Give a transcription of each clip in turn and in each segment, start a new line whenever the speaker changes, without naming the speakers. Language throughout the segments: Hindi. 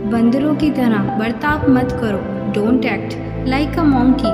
बंदरों की तरह बर्ताव मत करो, don't act like a monkey.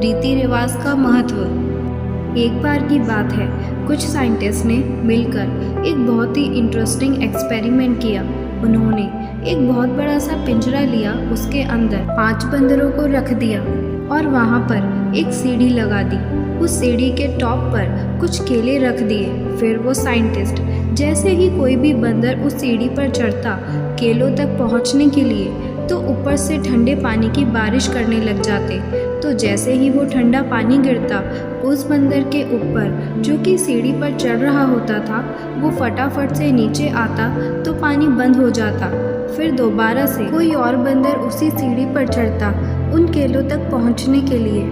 रीति रिवाज का महत्व। एक बार की बात है, कुछ साइंटिस्ट ने मिलकर एक बहुत ही इंटरेस्टिंग एक्सपेरिमेंट किया। उन्होंने एक बहुत बड़ा सा पिंजरा लिया, उसके अंदर 5 बंदरों को रख दिया और वहाँ पर एक सीढ़ी लगा दी। उस सीढ़ी के टॉप पर कुछ केले रख दिए। फिर वो साइंटिस्ट जैसे ही कोई भी बंदर उस सीढ़ी पर चढ़ता केलों तक पहुँचने के लिए, तो ऊपर से ठंडे पानी की बारिश करने लग जाते। तो जैसे ही वो ठंडा पानी गिरता उस बंदर के ऊपर जो कि सीढ़ी पर चढ़ रहा होता था, वो फटाफट से नीचे आता तो पानी बंद हो जाता। फिर दोबारा से कोई और बंदर उसी सीढ़ी पर चढ़ता उन केलों तक पहुंचने के लिए।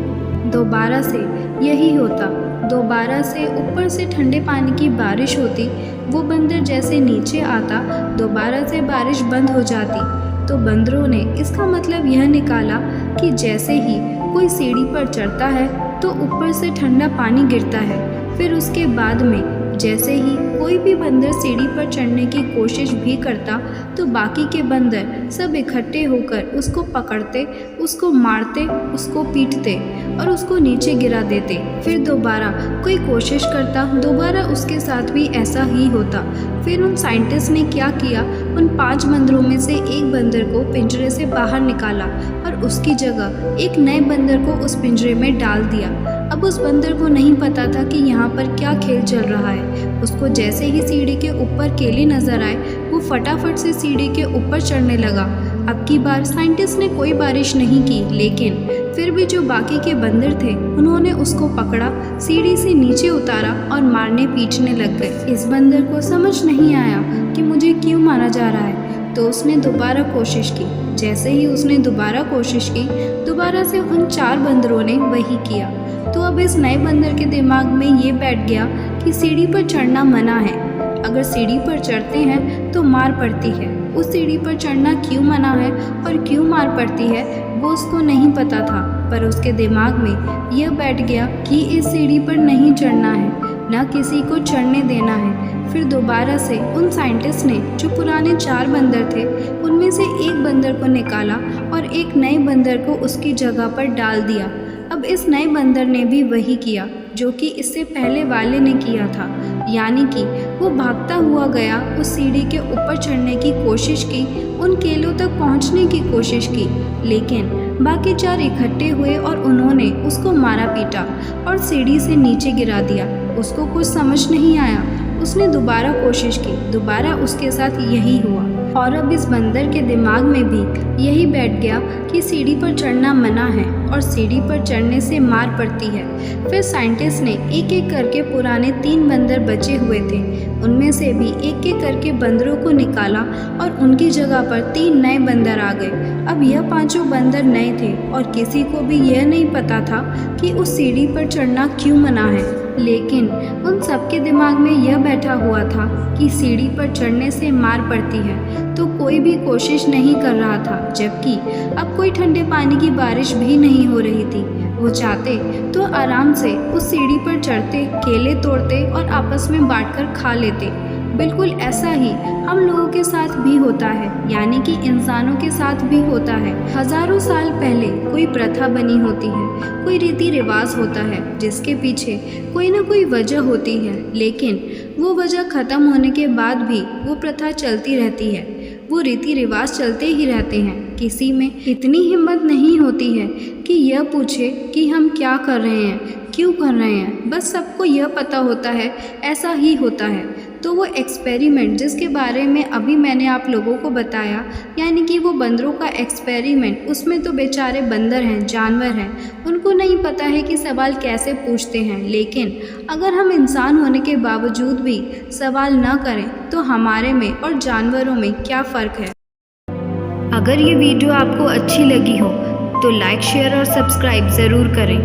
दोबारा से यही होता। दोबारा से ऊपर से ठंडे पानी की बारिश होती। वो बंदर जैसे नीचे आता, दोबारा से बारिश बंद हो जाती। तो बंदरों ने इसका मतलब यह निकाला कि जैसे ही कोई सीढ़ी पर चढ़ता है तो ऊपर से ठंडा पानी गिरता है। फिर उसके बाद में जैसे ही कोई भी बंदर सीढ़ी पर चढ़ने की कोशिश भी करता, तो बाकी के बंदर सब इकट्ठे होकर उसको पकड़ते, उसको मारते, उसको पीटते और उसको नीचे गिरा देते। फिर दोबारा कोई कोशिश करता, दोबारा उसके साथ भी ऐसा ही होता। फिर उन साइंटिस्ट ने क्या किया, उन 5 बंदरों में से एक बंदर को पिंजरे से बाहर निकाला और उसकी जगह एक नए बंदर को उस पिंजरे में डाल दिया। अब उस बंदर को नहीं पता था कि यहाँ पर क्या खेल चल रहा है। उसको जैसे ही सीढ़ी के ऊपर केले नजर आए, वो फटाफट से सीढ़ी के ऊपर चढ़ने लगा। अब की बार साइंटिस्ट ने कोई बारिश नहीं की, लेकिन फिर भी जो बाकी के बंदर थे उन्होंने उसको पकड़ा, सीढ़ी से नीचे उतारा और मारने पीटने लग गए। इस बंदर को समझ नहीं आया कि मुझे क्यों मारा जा रहा है, तो उसने दोबारा कोशिश की। जैसे ही उसने दोबारा कोशिश की, दोबारा से उन 4 बंदरों ने वही किया। तो अब इस नए बंदर के दिमाग में ये बैठ गया कि सीढ़ी पर चढ़ना मना है। अगर सीढ़ी पर चढ़ते हैं तो मार पड़ती है। उस सीढ़ी पर चढ़ना क्यों मना है और क्यों मार पड़ती है वो उसको नहीं पता था, पर उसके दिमाग में यह बैठ गया कि इस सीढ़ी पर नहीं चढ़ना है, ना किसी को चढ़ने देना है। फिर दोबारा से उन साइंटिस्ट ने जो पुराने 4 बंदर थे उनमें से एक बंदर को निकाला और एक नए बंदर को उसकी जगह पर डाल दिया। अब इस नए बंदर ने भी वही किया जो कि इससे पहले वाले ने किया था, यानी कि वो भागता हुआ गया, उस सीढ़ी के ऊपर चढ़ने की कोशिश की, उन केलों तक पहुंचने की कोशिश की, लेकिन बाकी 4 इकट्ठे हुए और उन्होंने उसको मारा पीटा और सीढ़ी से नीचे गिरा दिया। उसको कुछ समझ नहीं आया। उसने दोबारा कोशिश की, दोबारा उसके साथ यही हुआ। और अब इस बंदर के दिमाग में भी यही बैठ गया कि सीढ़ी पर चढ़ना मना है और सीढ़ी पर चढ़ने से मार पड़ती है। फिर साइंटिस्ट ने एक एक करके पुराने 3 बंदर बचे हुए थे, उनमें से भी एक एक करके बंदरों को निकाला और उनकी जगह पर 3 नए बंदर आ गए। अब यह 5 बंदर नए थे और किसी को भी यह नहीं पता था कि उस सीढ़ी पर चढ़ना क्यों मना है, लेकिन उन सबके दिमाग में यह बैठा हुआ था कि सीढ़ी पर चढ़ने से मार पड़ती है, तो कोई भी कोशिश नहीं कर रहा था। जबकि अब कोई ठंडे पानी की बारिश भी नहीं हो रही थी। वो चाहते तो आराम से उस सीढ़ी पर चढ़ते, केले तोड़ते और आपस में बांटकर खा लेते। बिल्कुल ऐसा ही हम लोगों के साथ भी होता है, यानी कि इंसानों के साथ भी होता है। हजारों साल पहले कोई प्रथा बनी होती है, कोई रीति रिवाज होता है जिसके पीछे कोई ना कोई वजह होती है, लेकिन वो वजह ख़त्म होने के बाद भी वो प्रथा चलती रहती है, वो रीति रिवाज चलते ही रहते हैं। किसी में इतनी हिम्मत नहीं होती है कि यह पूछे कि हम क्या कर रहे हैं, क्यों कर रहे हैं। बस सबको यह पता होता है ऐसा ही होता है। तो वो एक्सपेरिमेंट जिसके बारे में अभी मैंने आप लोगों को बताया, यानी कि वो बंदरों का एक्सपेरिमेंट, उसमें तो बेचारे बंदर हैं, जानवर हैं, उनको नहीं पता है कि सवाल कैसे पूछते हैं। लेकिन अगर हम इंसान होने के बावजूद भी सवाल ना करें तो हमारे में और जानवरों में क्या फ़र्क है। अगर ये वीडियो आपको अच्छी लगी हो तो लाइक, शेयर और सब्सक्राइब ज़रूर करें।